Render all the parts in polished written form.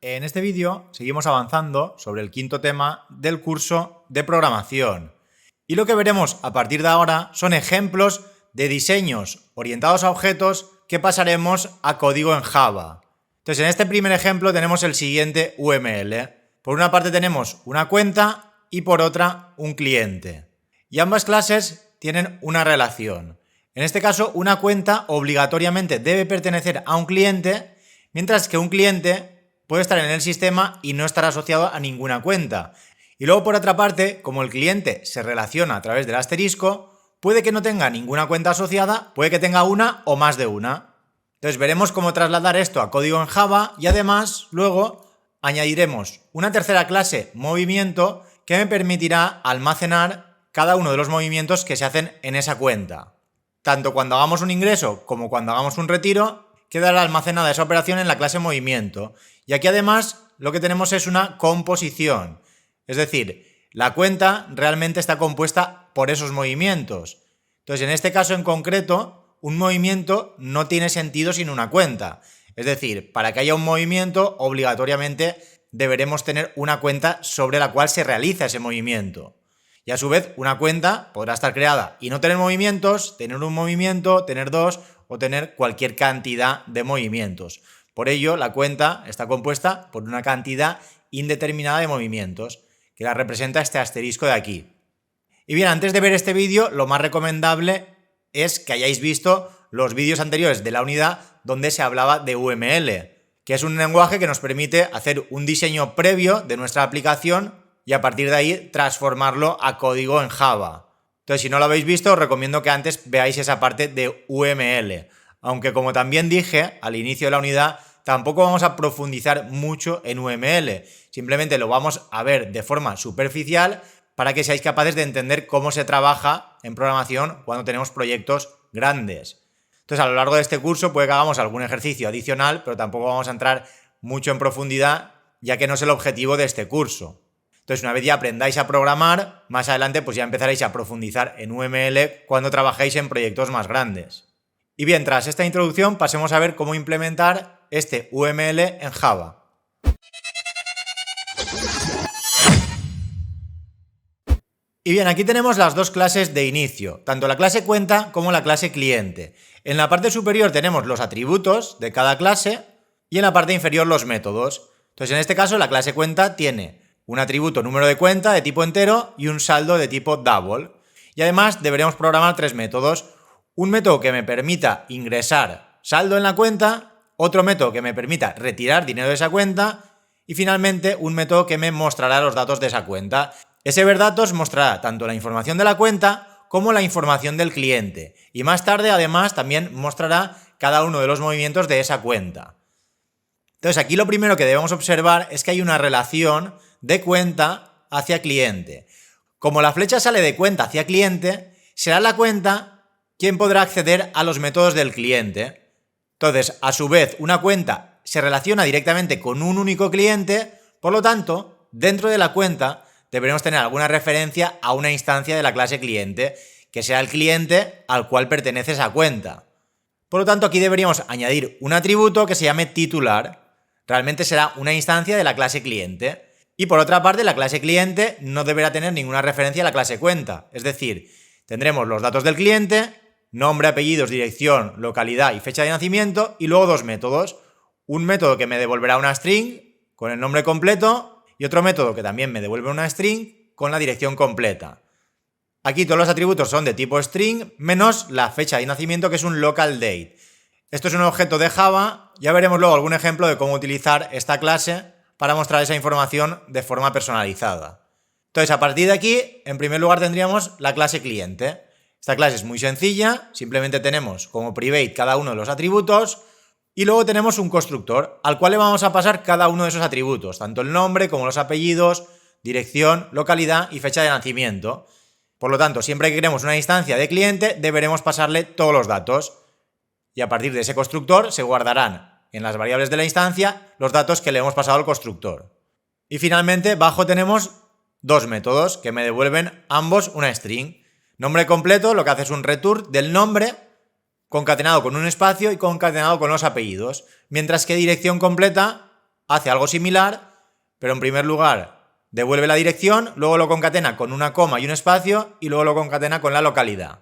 En este vídeo seguimos avanzando sobre el quinto tema del curso de programación. Y lo que veremos a partir de ahora son ejemplos de diseños orientados a objetos que pasaremos a código en Java. Entonces, en este primer ejemplo tenemos el siguiente UML. Por una parte tenemos una cuenta y por otra un cliente. Y ambas clases tienen una relación. En este caso, una cuenta obligatoriamente debe pertenecer a un cliente, mientras que un cliente puede estar en el sistema y no estar asociado a ninguna cuenta. Y luego, por otra parte, como el cliente se relaciona a través del asterisco, puede que no tenga ninguna cuenta asociada, puede que tenga una o más de una. Entonces veremos cómo trasladar esto a código en Java y además luego añadiremos una tercera clase movimiento que me permitirá almacenar cada uno de los movimientos que se hacen en esa cuenta. Tanto cuando hagamos un ingreso como cuando hagamos un retiro, quedará almacenada esa operación en la clase movimiento. Y aquí además lo que tenemos es una composición. Es decir, la cuenta realmente está compuesta por esos movimientos. Entonces, en este caso en concreto, un movimiento no tiene sentido sin una cuenta. Es decir, para que haya un movimiento, obligatoriamente deberemos tener una cuenta sobre la cual se realiza ese movimiento. Y a su vez, una cuenta podrá estar creada y no tener movimientos, tener un movimiento, tener dos o tener cualquier cantidad de movimientos. Por ello, la cuenta está compuesta por una cantidad indeterminada de movimientos, que la representa este asterisco de aquí. Y bien, antes de ver este vídeo, lo más recomendable es que hayáis visto los vídeos anteriores de la unidad donde se hablaba de UML, que es un lenguaje que nos permite hacer un diseño previo de nuestra aplicación y a partir de ahí transformarlo a código en Java. Entonces, si no lo habéis visto, os recomiendo que antes veáis esa parte de UML. Aunque, como también dije al inicio de la unidad, tampoco vamos a profundizar mucho en UML. Simplemente lo vamos a ver de forma superficial para que seáis capaces de entender cómo se trabaja en programación cuando tenemos proyectos grandes. Entonces, a lo largo de este curso puede que hagamos algún ejercicio adicional, pero tampoco vamos a entrar mucho en profundidad, ya que no es el objetivo de este curso. Entonces, una vez ya aprendáis a programar, más adelante pues ya empezaréis a profundizar en UML cuando trabajéis en proyectos más grandes. Y bien, tras esta introducción pasemos a ver cómo implementar este UML en Java. Y bien, aquí tenemos las dos clases de inicio, tanto la clase cuenta como la clase cliente. En la parte superior tenemos los atributos de cada clase y en la parte inferior los métodos. Entonces, en este caso, la clase cuenta tiene un atributo número de cuenta de tipo entero y un saldo de tipo double. Y además deberemos programar tres métodos. Un método que me permita ingresar saldo en la cuenta, otro método que me permita retirar dinero de esa cuenta y finalmente un método que me mostrará los datos de esa cuenta. Ese ver datos mostrará tanto la información de la cuenta como la información del cliente y más tarde además también mostrará cada uno de los movimientos de esa cuenta. Entonces aquí lo primero que debemos observar es que hay una relación de cuenta hacia cliente. Como la flecha sale de cuenta hacia cliente, será la cuenta quien podrá acceder a los métodos del cliente. Entonces, a su vez, una cuenta se relaciona directamente con un único cliente, por lo tanto, dentro de la cuenta deberemos tener alguna referencia a una instancia de la clase cliente, que sea el cliente al cual pertenece esa cuenta. Por lo tanto, aquí deberíamos añadir un atributo que se llame titular. Realmente será una instancia de la clase cliente. Y por otra parte, la clase cliente no deberá tener ninguna referencia a la clase cuenta. Es decir, tendremos los datos del cliente, nombre, apellidos, dirección, localidad y fecha de nacimiento y luego dos métodos. Un método que me devolverá una string con el nombre completo y otro método que también me devuelve una string con la dirección completa. Aquí todos los atributos son de tipo string menos la fecha de nacimiento, que es un local date. Esto es un objeto de Java. Ya veremos luego algún ejemplo de cómo utilizar esta clase para mostrar esa información de forma personalizada. Entonces, a partir de aquí, en primer lugar tendríamos la clase cliente. Esta clase es muy sencilla, simplemente tenemos como private cada uno de los atributos y luego tenemos un constructor al cual le vamos a pasar cada uno de esos atributos, tanto el nombre como los apellidos, dirección, localidad y fecha de nacimiento. Por lo tanto, siempre que queremos una instancia de cliente, deberemos pasarle todos los datos y a partir de ese constructor se guardarán en las variables de la instancia los datos que le hemos pasado al constructor. Y finalmente, abajo tenemos dos métodos que me devuelven ambos una string. Nombre completo, lo que hace es un return del nombre concatenado con un espacio y concatenado con los apellidos. Mientras que dirección completa hace algo similar, pero en primer lugar devuelve la dirección, luego lo concatena con una coma y un espacio y luego lo concatena con la localidad.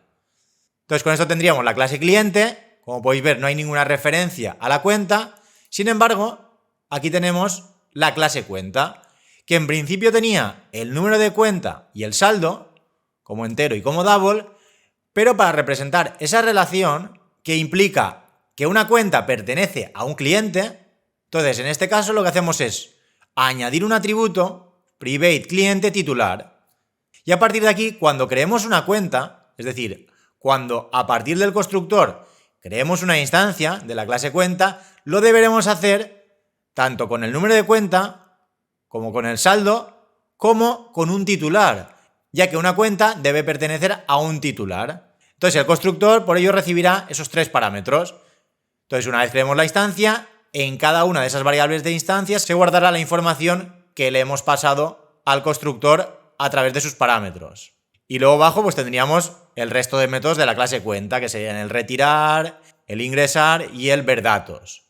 Entonces con esto tendríamos la clase cliente. Como podéis ver, no hay ninguna referencia a la cuenta. Sin embargo, aquí tenemos la clase cuenta, que en principio tenía el número de cuenta y el saldo, como entero y como double, pero para representar esa relación que implica que una cuenta pertenece a un cliente, entonces en este caso lo que hacemos es añadir un atributo private cliente titular. Y a partir de aquí, cuando creemos una cuenta, es decir, cuando a partir del constructor creemos una instancia de la clase cuenta, lo deberemos hacer tanto con el número de cuenta, como con el saldo, como con un titular, ya que una cuenta debe pertenecer a un titular. Entonces el constructor por ello recibirá esos tres parámetros. Entonces una vez creemos la instancia, en cada una de esas variables de instancias se guardará la información que le hemos pasado al constructor a través de sus parámetros. Y luego abajo pues tendríamos el resto de métodos de la clase cuenta, que serían el retirar, el ingresar y el ver datos.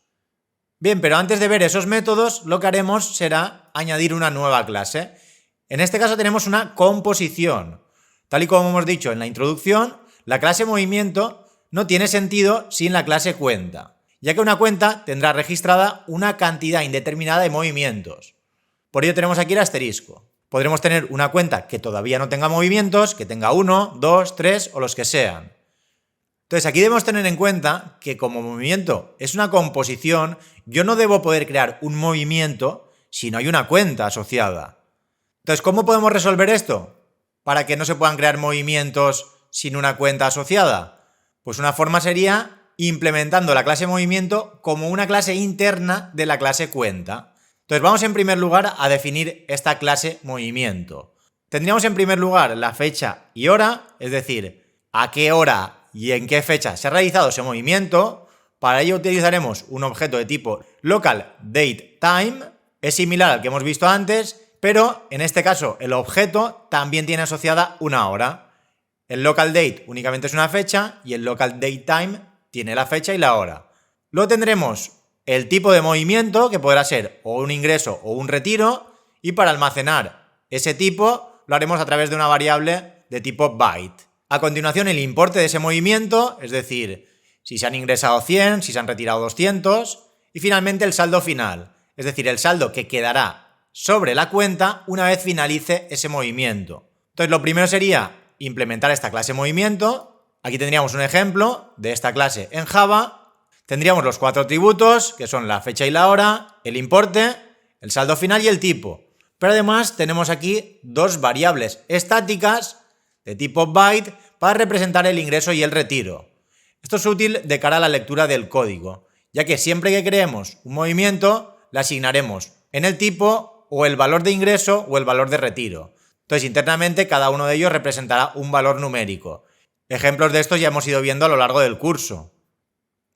Bien, pero antes de ver esos métodos, lo que haremos será añadir una nueva clase. En este caso tenemos una composición. Tal y como hemos dicho en la introducción, la clase movimiento no tiene sentido sin la clase cuenta, ya que una cuenta tendrá registrada una cantidad indeterminada de movimientos. Por ello tenemos aquí el asterisco. Podremos tener una cuenta que todavía no tenga movimientos, que tenga 1, 2, 3 o los que sean. Entonces aquí debemos tener en cuenta que como movimiento es una composición, yo no debo poder crear un movimiento si no hay una cuenta asociada. Entonces, ¿cómo podemos resolver esto? Para que no se puedan crear movimientos sin una cuenta asociada. Pues una forma sería implementando la clase movimiento como una clase interna de la clase cuenta. Entonces vamos en primer lugar a definir esta clase movimiento. Tendríamos en primer lugar la fecha y hora, es decir, a qué hora y en qué fecha se ha realizado ese movimiento. Para ello utilizaremos un objeto de tipo local date time, es similar al que hemos visto antes, pero en este caso el objeto también tiene asociada una hora. El local date únicamente es una fecha y el local date time tiene la fecha y la hora. Luego tendremos el tipo de movimiento, que podrá ser o un ingreso o un retiro, y para almacenar ese tipo lo haremos a través de una variable de tipo byte. A continuación el importe de ese movimiento, es decir, si se han ingresado 100, si se han retirado 200, y finalmente el saldo final, es decir, el saldo que quedará sobre la cuenta una vez finalice ese movimiento. Entonces lo primero sería implementar esta clase movimiento. Aquí tendríamos un ejemplo de esta clase en Java. Tendríamos los 4 atributos, que son la fecha y la hora, el importe, el saldo final y el tipo. Pero además tenemos aquí dos variables estáticas de tipo byte para representar el ingreso y el retiro. Esto es útil de cara a la lectura del código, ya que siempre que creemos un movimiento, le asignaremos en el tipo o el valor de ingreso o el valor de retiro. Entonces internamente cada uno de ellos representará un valor numérico. Ejemplos de estos ya hemos ido viendo a lo largo del curso.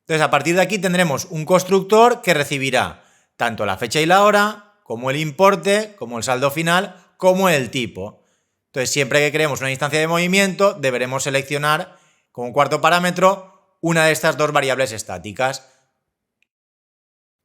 Entonces a partir de aquí tendremos un constructor que recibirá tanto la fecha y la hora, como el importe, como el saldo final, como el tipo. Entonces siempre que creemos una instancia de movimiento deberemos seleccionar como cuarto parámetro una de estas dos variables estáticas.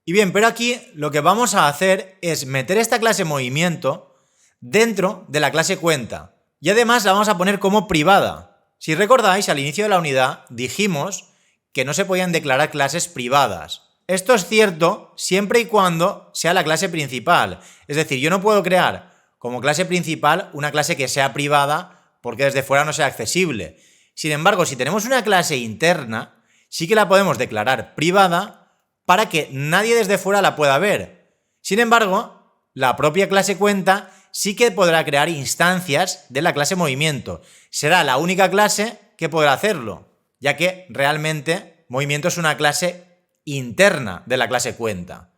Y bien, pero aquí lo que vamos a hacer es meter esta clase movimiento dentro de la clase cuenta y además la vamos a poner como privada. Si recordáis, al inicio de la unidad dijimos que no se podían declarar clases privadas. Esto es cierto siempre y cuando sea la clase principal. Es decir, yo no puedo crear como clase principal una clase que sea privada porque desde fuera no sea accesible. Sin embargo, si tenemos una clase interna, sí que la podemos declarar privada para que nadie desde fuera la pueda ver. Sin embargo, la propia clase cuenta sí que podrá crear instancias de la clase movimiento. Será la única clase que podrá hacerlo, ya que realmente movimiento es una clase interna de la clase cuenta.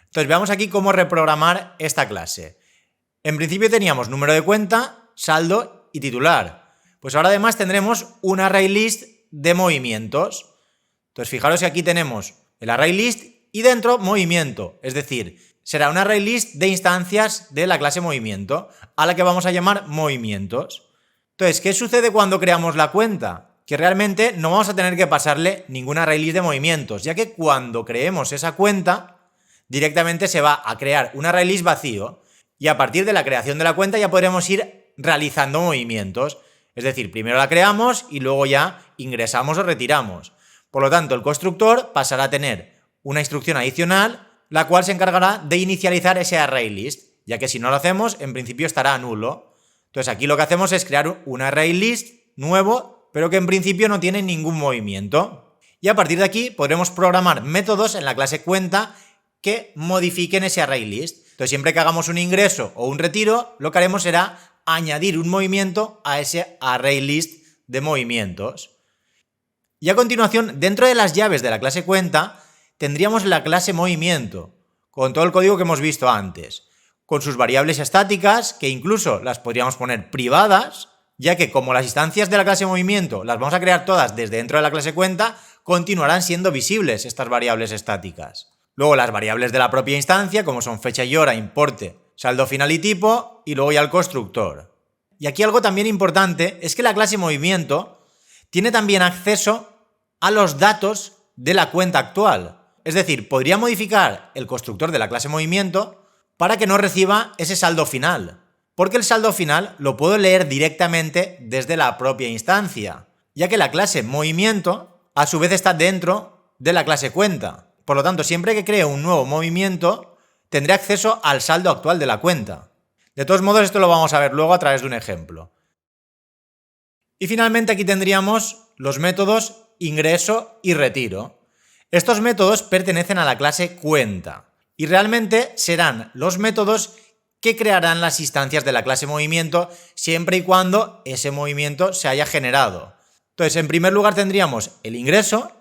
Entonces veamos aquí cómo reprogramar esta clase. En principio teníamos número de cuenta, saldo y titular. Pues ahora además tendremos un array list de movimientos. Entonces fijaros que aquí tenemos el array list y dentro movimiento, es decir, será un array list de instancias de la clase movimiento, a la que vamos a llamar movimientos. Entonces, ¿qué sucede cuando creamos la cuenta? Que realmente no vamos a tener que pasarle ningún array list de movimientos, ya que cuando creemos esa cuenta, directamente se va a crear un ArrayList vacío y a partir de la creación de la cuenta ya podremos ir realizando movimientos. Es decir, primero la creamos y luego ya ingresamos o retiramos. Por lo tanto, el constructor pasará a tener una instrucción adicional, la cual se encargará de inicializar ese ArrayList, ya que si no lo hacemos, en principio estará nulo. Entonces aquí lo que hacemos es crear un ArrayList nuevo, pero que en principio no tiene ningún movimiento. Y a partir de aquí podremos programar métodos en la clase cuenta que modifiquen ese ArrayList. Entonces siempre que hagamos un ingreso o un retiro, lo que haremos será añadir un movimiento a ese ArrayList de movimientos. Y a continuación, dentro de las llaves de la clase cuenta, tendríamos la clase movimiento, con todo el código que hemos visto antes, con sus variables estáticas, que incluso las podríamos poner privadas, ya que como las instancias de la clase movimiento las vamos a crear todas desde dentro de la clase cuenta, continuarán siendo visibles estas variables estáticas. Luego las variables de la propia instancia, como son fecha y hora, importe, saldo final y tipo, y luego ya el constructor. Y aquí algo también importante es que la clase movimiento tiene también acceso a los datos de la cuenta actual. Es decir, podría modificar el constructor de la clase movimiento para que no reciba ese saldo final, porque el saldo final lo puedo leer directamente desde la propia instancia, ya que la clase movimiento a su vez está dentro de la clase cuenta. Por lo tanto, siempre que cree un nuevo movimiento, tendré acceso al saldo actual de la cuenta. De todos modos, esto lo vamos a ver luego a través de un ejemplo. Y finalmente aquí tendríamos los métodos ingreso y retiro. Estos métodos pertenecen a la clase cuenta y realmente serán los métodos que crearán las instancias de la clase movimiento siempre y cuando ese movimiento se haya generado. Entonces, en primer lugar tendríamos el ingreso,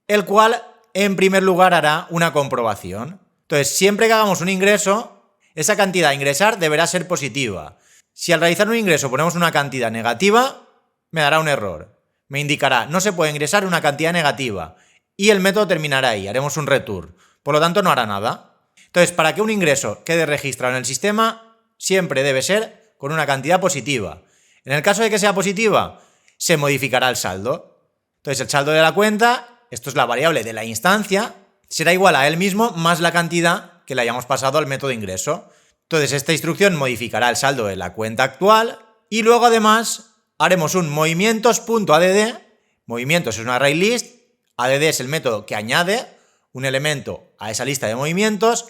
el cual en primer lugar hará una comprobación. Entonces, siempre que hagamos un ingreso, esa cantidad a ingresar deberá ser positiva. Si al realizar un ingreso ponemos una cantidad negativa, me dará un error. Me indicará, no se puede ingresar una cantidad negativa. Y el método terminará ahí, haremos un return. Por lo tanto, no hará nada. Entonces, para que un ingreso quede registrado en el sistema, siempre debe ser con una cantidad positiva. En el caso de que sea positiva, se modificará el saldo. Entonces, el saldo de la cuenta, esto es la variable de la instancia, será igual a él mismo más la cantidad que le hayamos pasado al método ingreso. Entonces, esta instrucción modificará el saldo de la cuenta actual y luego además haremos un movimientos.add. Movimientos es un ArrayList, add es el método que añade un elemento a esa lista de movimientos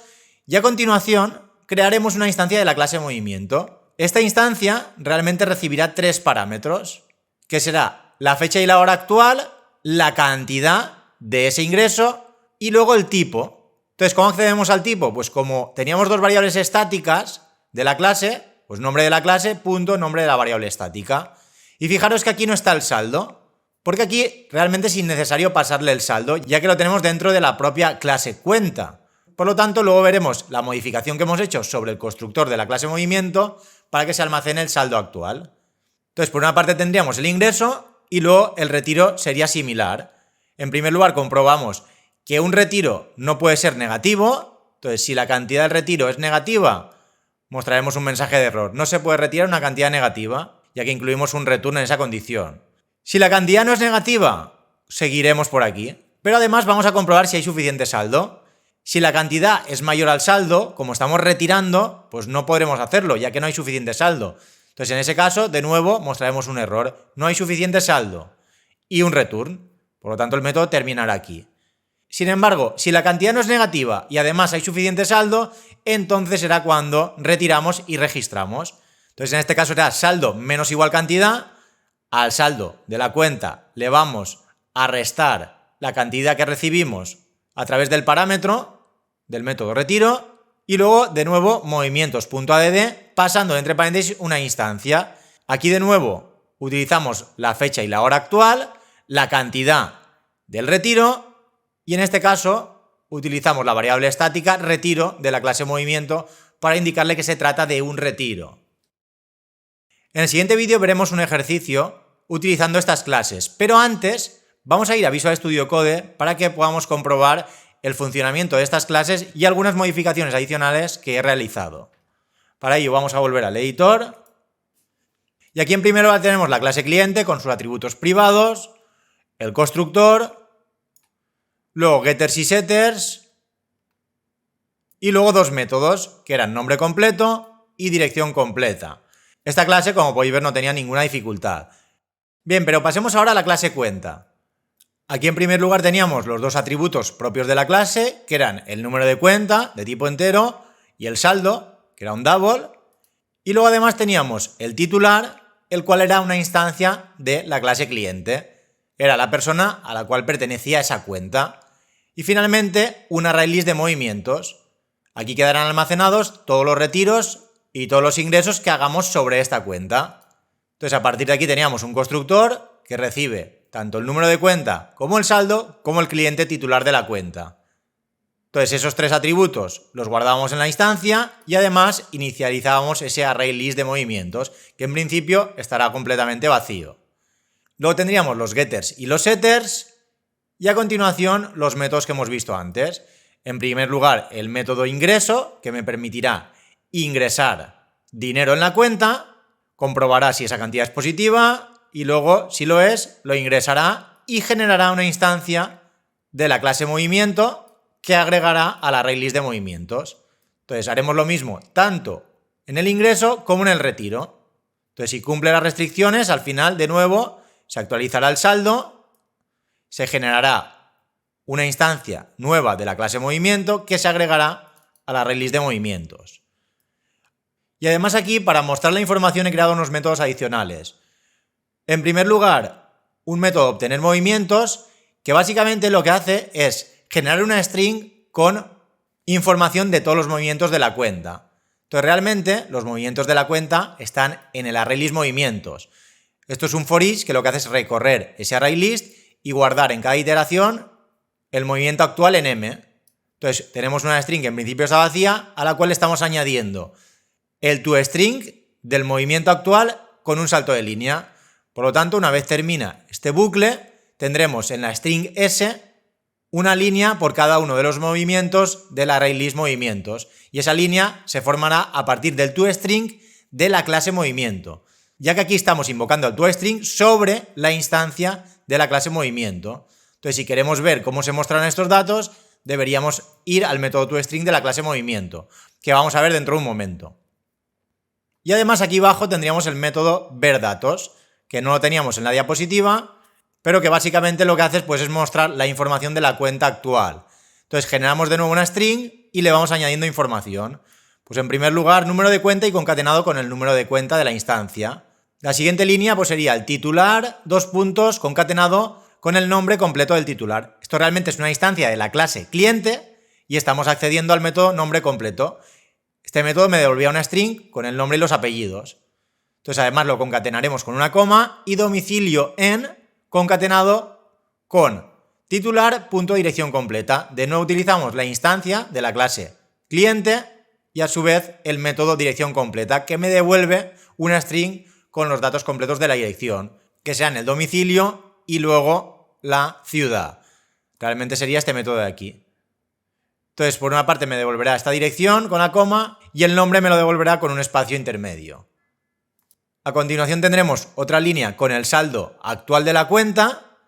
y a continuación crearemos una instancia de la clase movimiento. Esta instancia realmente recibirá tres parámetros, que será la fecha y la hora actual, la cantidad de ese ingreso y luego el tipo. Entonces, ¿cómo accedemos al tipo? Pues como teníamos dos variables estáticas de la clase, pues nombre de la clase, punto, nombre de la variable estática. Y fijaros que aquí no está el saldo, porque aquí realmente es innecesario pasarle el saldo, ya que lo tenemos dentro de la propia clase cuenta. Por lo tanto, luego veremos la modificación que hemos hecho sobre el constructor de la clase movimiento para que se almacene el saldo actual. Entonces, por una parte tendríamos el ingreso y luego el retiro sería similar. En primer lugar, comprobamos que un retiro no puede ser negativo. Entonces, si la cantidad del retiro es negativa, mostraremos un mensaje de error. No se puede retirar una cantidad negativa, ya que incluimos un return en esa condición. Si la cantidad no es negativa, seguiremos por aquí. Pero además vamos a comprobar si hay suficiente saldo. Si la cantidad es mayor al saldo, como estamos retirando, pues no podremos hacerlo, ya que no hay suficiente saldo. Entonces, en ese caso, de nuevo, mostraremos un error. No hay suficiente saldo. Y un return. Por lo tanto, el método terminará aquí. Sin embargo, si la cantidad no es negativa y además hay suficiente saldo, entonces será cuando retiramos y registramos. Entonces, en este caso será saldo menos igual cantidad. Al saldo de la cuenta le vamos a restar la cantidad que recibimos a través del parámetro del método retiro y luego de nuevo movimientos.add pasando entre paréntesis una instancia. Aquí de nuevo utilizamos la fecha y la hora actual, la cantidad del retiro y en este caso utilizamos la variable estática retiro de la clase movimiento para indicarle que se trata de un retiro. En el siguiente vídeo veremos un ejercicio utilizando estas clases, pero antes vamos a ir a Visual Studio Code para que podamos comprobar el funcionamiento de estas clases y algunas modificaciones adicionales que he realizado. Para ello vamos a volver al editor y aquí en primer lugar tenemos la clase cliente con sus atributos privados, el constructor, luego getters y setters, y luego dos métodos, que eran nombre completo y dirección completa. Esta clase, como podéis ver, no tenía ninguna dificultad. Bien, pero pasemos ahora a la clase cuenta. Aquí en primer lugar teníamos los dos atributos propios de la clase, que eran el número de cuenta, de tipo entero, y el saldo, que era un double, y luego además teníamos el titular, el cual era una instancia de la clase cliente. Era la persona a la cual pertenecía esa cuenta. Y finalmente, un array list de movimientos. Aquí quedarán almacenados todos los retiros y todos los ingresos que hagamos sobre esta cuenta. Entonces, a partir de aquí teníamos un constructor que recibe tanto el número de cuenta como el saldo, como el cliente titular de la cuenta. Entonces, esos tres atributos los guardábamos en la instancia y además inicializábamos ese array list de movimientos, que en principio estará completamente vacío. Luego tendríamos los getters y los setters, y a continuación los métodos que hemos visto antes. En primer lugar, el método ingreso, que me permitirá ingresar dinero en la cuenta, comprobará si esa cantidad es positiva y luego, si lo es, lo ingresará y generará una instancia de la clase movimiento que agregará al array list de movimientos. Entonces haremos lo mismo tanto en el ingreso como en el retiro. Entonces, si cumple las restricciones, al final, de nuevo, se actualizará el saldo, se generará una instancia nueva de la clase movimiento que se agregará a la array list de movimientos. Y además aquí, para mostrar la información, he creado unos métodos adicionales. En primer lugar, un método obtener movimientos que básicamente lo que hace es generar una string con información de todos los movimientos de la cuenta. Entonces realmente los movimientos de la cuenta están en el array list movimientos. Esto es un for each que lo que hace es recorrer ese array list y guardar en cada iteración el movimiento actual en M. Entonces tenemos una string que en principio está vacía, a la cual estamos añadiendo el toString del movimiento actual con un salto de línea. Por lo tanto, una vez termina este bucle, tendremos en la string S una línea por cada uno de los movimientos del array list movimientos, y esa línea se formará a partir del toString de la clase movimiento, ya que aquí estamos invocando el toString sobre la instancia de la clase movimiento. Entonces, si queremos ver cómo se muestran estos datos, deberíamos ir al método toString de la clase movimiento, que vamos a ver dentro de un momento. Y además aquí abajo tendríamos el método verDatos, que no lo teníamos en la diapositiva, pero que básicamente lo que hace pues, es mostrar la información de la cuenta actual. Entonces generamos de nuevo una string y le vamos añadiendo información. Pues en primer lugar, número de cuenta y concatenado con el número de cuenta de la instancia. La siguiente línea pues, sería el titular, dos puntos, concatenado con el nombre completo del titular. Esto realmente es una instancia de la clase cliente y estamos accediendo al método nombre completo. Este método me devolvía una string con el nombre y los apellidos. Entonces además lo concatenaremos con una coma y domicilio en concatenado con titular punto dirección completa. De nuevo utilizamos la instancia de la clase cliente y a su vez el método dirección completa que me devuelve una string con los datos completos de la dirección, que sean el domicilio y luego la ciudad. Realmente sería este método de aquí. Entonces, por una parte me devolverá esta dirección con la coma y el nombre me lo devolverá con un espacio intermedio. A continuación tendremos otra línea con el saldo actual de la cuenta.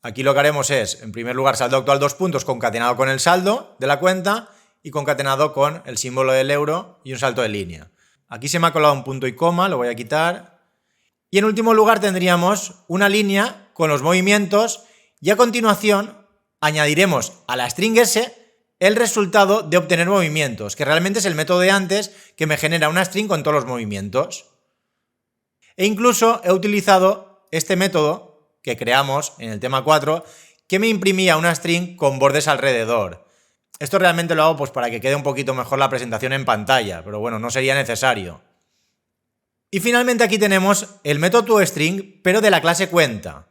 Aquí lo que haremos es, en primer lugar, saldo actual dos puntos concatenado con el saldo de la cuenta y concatenado con el símbolo del euro y un salto de línea. Aquí se me ha colado un punto y coma, lo voy a quitar. Y en último lugar tendríamos una línea con los movimientos y a continuación añadiremos a la string S el resultado de obtener movimientos, que realmente es el método de antes que me genera una string con todos los movimientos. E incluso he utilizado este método que creamos en el tema 4 que me imprimía una string con bordes alrededor. Esto realmente lo hago pues para que quede un poquito mejor la presentación en pantalla, pero bueno, no sería necesario. Y finalmente aquí tenemos el método toString, pero de la clase cuenta.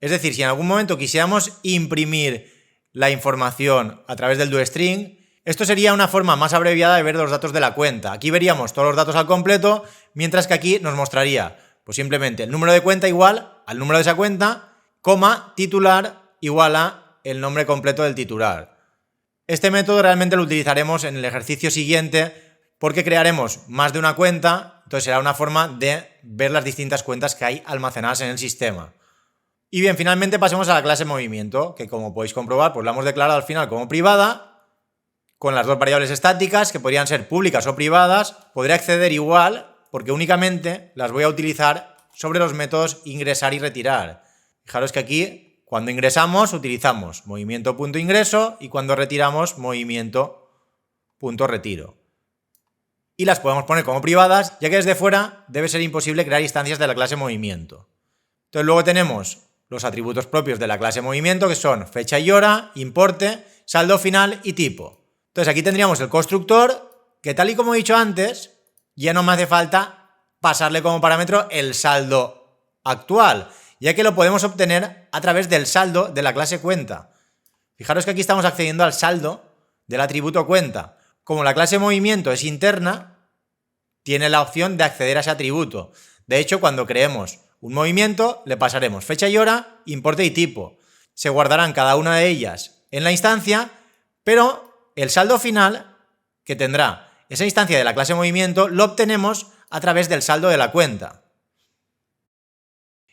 Es decir, si en algún momento quisiéramos imprimir la información a través del toString, esto sería una forma más abreviada de ver los datos de la cuenta. Aquí veríamos todos los datos al completo, mientras que aquí nos mostraría pues simplemente el número de cuenta igual al número de esa cuenta, coma, titular igual a el nombre completo del titular. Este método realmente lo utilizaremos en el ejercicio siguiente porque crearemos más de una cuenta, entonces será una forma de ver las distintas cuentas que hay almacenadas en el sistema. Y bien, finalmente pasemos a la clase movimiento, que como podéis comprobar, pues la hemos declarado al final como privada, con las dos variables estáticas, que podrían ser públicas o privadas, podré acceder igual porque únicamente las voy a utilizar sobre los métodos ingresar y retirar. Fijaros que aquí, cuando ingresamos, utilizamos movimiento.ingreso y cuando retiramos, movimiento.retiro. Y las podemos poner como privadas, ya que desde fuera debe ser imposible crear instancias de la clase movimiento. Entonces luego tenemos los atributos propios de la clase movimiento, que son fecha y hora, importe, saldo final y tipo. Entonces aquí tendríamos el constructor, que tal y como he dicho antes, ya no me hace falta pasarle como parámetro el saldo actual, ya que lo podemos obtener a través del saldo de la clase cuenta. Fijaros que aquí estamos accediendo al saldo del atributo cuenta. Como la clase movimiento es interna, tiene la opción de acceder a ese atributo. De hecho, cuando creemos un movimiento, le pasaremos fecha y hora, importe y tipo. Se guardarán cada una de ellas en la instancia, pero el saldo final que tendrá esa instancia de la clase movimiento lo obtenemos a través del saldo de la cuenta.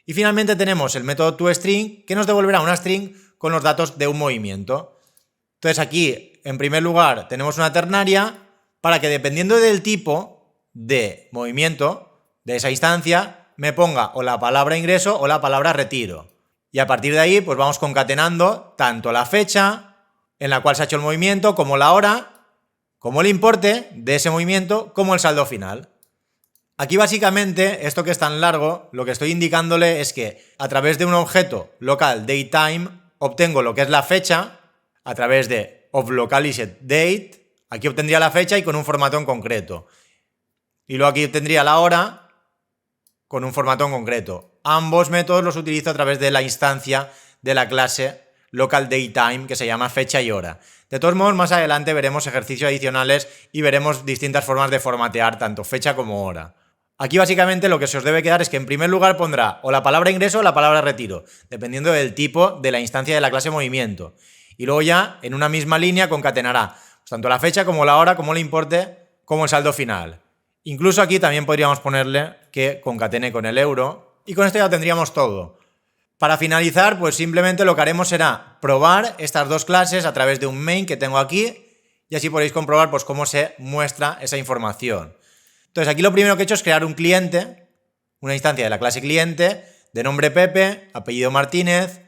Y finalmente tenemos el método toString, que nos devolverá una string con los datos de un movimiento. Entonces aquí, en primer lugar, tenemos una ternaria para que, dependiendo del tipo de movimiento de esa instancia, me ponga o la palabra ingreso o la palabra retiro. Y a partir de ahí, pues vamos concatenando tanto la fecha en la cual se ha hecho el movimiento, como la hora, como el importe de ese movimiento, como el saldo final. Aquí básicamente, esto que es tan largo, lo que estoy indicándole es que a través de un objeto local datetime obtengo lo que es la fecha a través de ofLocalisedDate. Aquí obtendría la fecha y con un formato en concreto. Y luego aquí obtendría la hora con un formato en concreto. Ambos métodos los utilizo a través de la instancia de la clase localDateTime, que se llama fecha y hora. De todos modos, más adelante veremos ejercicios adicionales y veremos distintas formas de formatear tanto fecha como hora. Aquí básicamente lo que se os debe quedar es que en primer lugar pondrá o la palabra ingreso o la palabra retiro, dependiendo del tipo de la instancia de la clase movimiento. Y luego ya en una misma línea concatenará pues, tanto la fecha como la hora, como el importe, como el saldo final. Incluso aquí también podríamos ponerle que concatene con el euro y con esto ya tendríamos todo. Para finalizar, pues simplemente lo que haremos será probar estas dos clases a través de un main que tengo aquí y así podéis comprobar pues cómo se muestra esa información. Entonces aquí lo primero que he hecho es crear un cliente, una instancia de la clase cliente, de nombre Pepe, apellido Martínez,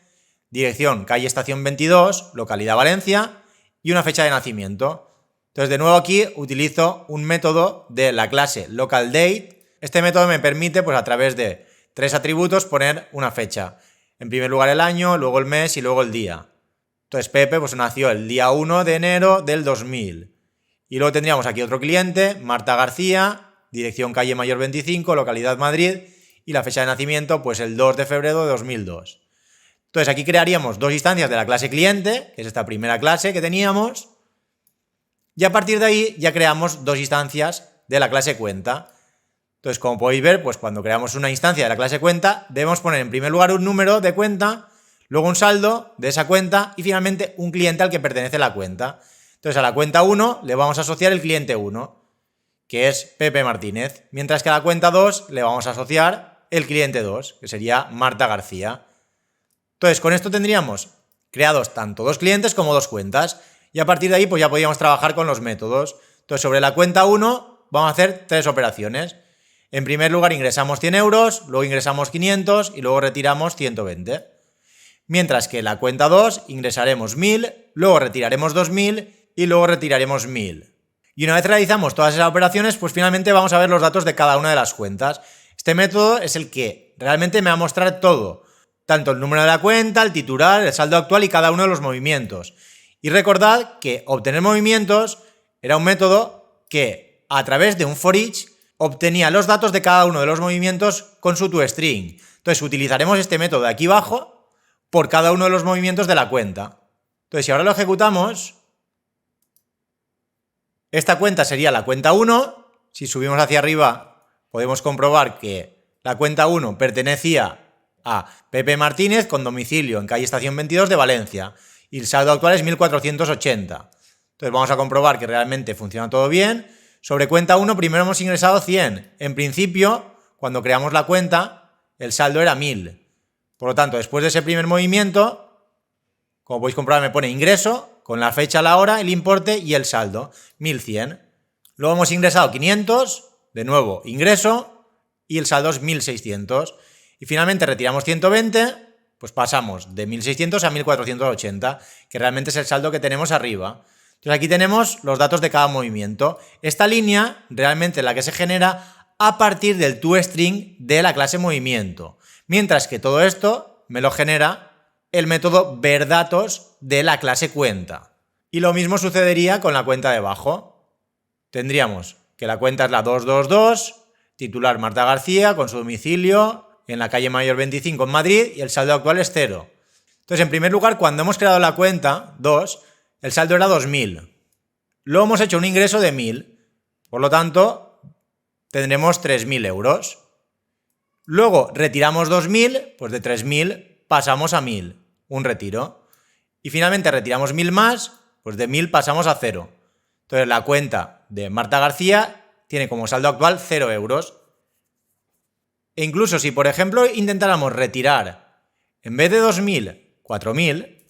dirección calle Estación 22, localidad Valencia y una fecha de nacimiento. Entonces de nuevo aquí utilizo un método de la clase localDate. Este método me permite pues a través de 3 atributos poner una fecha. En primer lugar el año, luego el mes y luego el día. Entonces Pepe pues nació el día 1 de enero del 2000. Y luego tendríamos aquí otro cliente, Marta García, dirección calle Mayor 25, localidad Madrid, y la fecha de nacimiento pues el 2 de febrero de 2002. Entonces aquí crearíamos dos instancias de la clase cliente, que es esta primera clase que teníamos, y a partir de ahí ya creamos dos instancias de la clase cuenta. Entonces, como podéis ver, pues cuando creamos una instancia de la clase cuenta, debemos poner en primer lugar un número de cuenta, luego un saldo de esa cuenta y finalmente un cliente al que pertenece la cuenta. Entonces, a la cuenta 1 le vamos a asociar el cliente 1, que es Pepe Martínez, mientras que a la cuenta 2 le vamos a asociar el cliente 2, que sería Marta García. Entonces, con esto tendríamos creados tanto dos clientes como dos cuentas y a partir de ahí pues ya podríamos trabajar con los métodos. Entonces, sobre la cuenta 1 vamos a hacer 3 operaciones. En primer lugar ingresamos 100 euros, luego ingresamos 500 y luego retiramos 120. Mientras que en la cuenta 2 ingresaremos 1000, luego retiraremos 2000 y luego retiraremos 1000. Y una vez realizamos todas esas operaciones, pues finalmente vamos a ver los datos de cada una de las cuentas. Este método es el que realmente me va a mostrar todo, tanto el número de la cuenta, el titular, el saldo actual y cada uno de los movimientos. Y recordad que obtener movimientos era un método que a través de un for each obtenía los datos de cada uno de los movimientos con su toString. Entonces utilizaremos este método de aquí abajo por cada uno de los movimientos de la cuenta. Entonces si ahora lo ejecutamos, esta cuenta sería la cuenta 1. Si subimos hacia arriba podemos comprobar que la cuenta 1 pertenecía a Pepe Martínez con domicilio en calle Estación 22 de Valencia y el saldo actual es 1480. Entonces vamos a comprobar que realmente funciona todo bien. Sobre cuenta 1 primero hemos ingresado 100. En principio, cuando creamos la cuenta, el saldo era 1000. Por lo tanto, después de ese primer movimiento, como podéis comprobar me pone ingreso con la fecha, la hora, el importe y el saldo, 1100. Luego hemos ingresado 500, de nuevo ingreso y el saldo es 1600. Y finalmente retiramos 120, pues pasamos de 1600 a 1480, que realmente es el saldo que tenemos arriba. Entonces aquí tenemos los datos de cada movimiento. Esta línea realmente es la que se genera a partir del toString de la clase movimiento, mientras que todo esto me lo genera el método verDatos de la clase cuenta. Y lo mismo sucedería con la cuenta de abajo. Tendríamos que la cuenta es la 222, titular Marta García, con su domicilio en la calle Mayor 25 en Madrid y el saldo actual es 0. Entonces, en primer lugar, cuando hemos creado la cuenta 2, el saldo era 2000. Luego hemos hecho un ingreso de 1000, por lo tanto, tendremos 3000 euros. Luego retiramos 2000, pues de 3000 pasamos a 1000, un retiro. Y finalmente retiramos 1000 más, pues de 1000 pasamos a 0. Entonces la cuenta de Marta García tiene como saldo actual 0 euros. E incluso si, por ejemplo, intentáramos retirar en vez de 2000, 4000,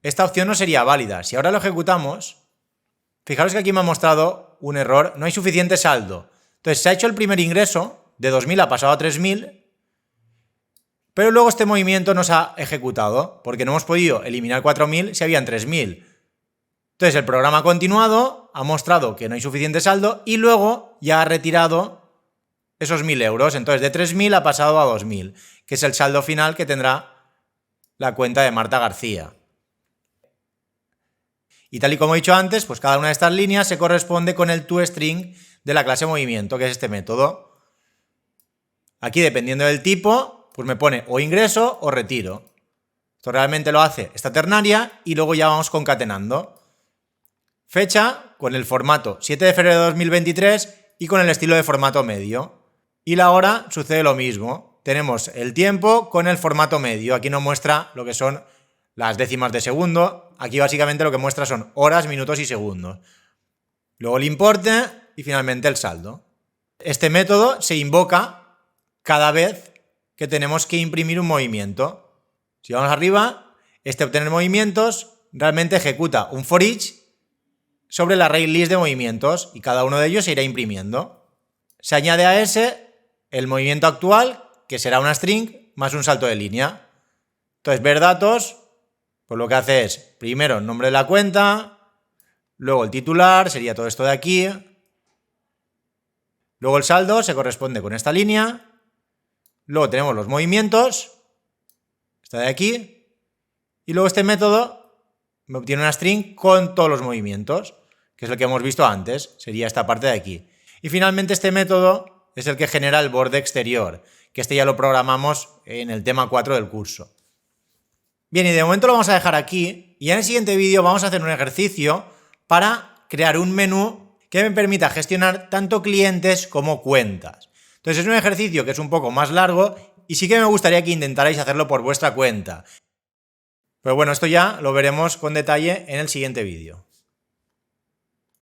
esta opción no sería válida. Si ahora lo ejecutamos, fijaros que aquí me ha mostrado un error, no hay suficiente saldo. Entonces se ha hecho el primer ingreso, de 2000 ha pasado a 3000, pero luego este movimiento no se ha ejecutado, porque no hemos podido eliminar 4000 si habían 3000. Entonces el programa ha continuado, ha mostrado que no hay suficiente saldo y luego ya ha retirado esos 1000 euros. Entonces de 3000 ha pasado a 2000, que es el saldo final que tendrá la cuenta de Marta García. Y tal y como he dicho antes, pues cada una de estas líneas se corresponde con el toString de la clase movimiento, que es este método. Aquí, dependiendo del tipo, pues me pone o ingreso o retiro. Esto realmente lo hace esta ternaria y luego ya vamos concatenando. Fecha con el formato 7 de febrero de 2023 y con el estilo de formato medio. Y la hora sucede lo mismo. Tenemos el tiempo con el formato medio. Aquí nos muestra lo que son las décimas de segundo. Aquí básicamente lo que muestra son horas, minutos y segundos. Luego el importe y finalmente el saldo. Este método se invoca cada vez que tenemos que imprimir un movimiento. Si vamos arriba, este obtener movimientos realmente ejecuta un for each sobre la array list de movimientos y cada uno de ellos se irá imprimiendo. Se añade a ese el movimiento actual, que será una string más un salto de línea. Entonces, verDatos, pues lo que hace es, primero el nombre de la cuenta, luego el titular, sería todo esto de aquí, luego el saldo se corresponde con esta línea, luego tenemos los movimientos, esta de aquí, y luego este método me obtiene una string con todos los movimientos, que es lo que hemos visto antes, sería esta parte de aquí. Y finalmente este método es el que genera el borde exterior, que este ya lo programamos en el tema 4 del curso. Bien, y de momento lo vamos a dejar aquí, y en el siguiente vídeo vamos a hacer un ejercicio para crear un menú que me permita gestionar tanto clientes como cuentas. Entonces es un ejercicio que es un poco más largo y sí que me gustaría que intentarais hacerlo por vuestra cuenta. Pero bueno, esto ya lo veremos con detalle en el siguiente vídeo.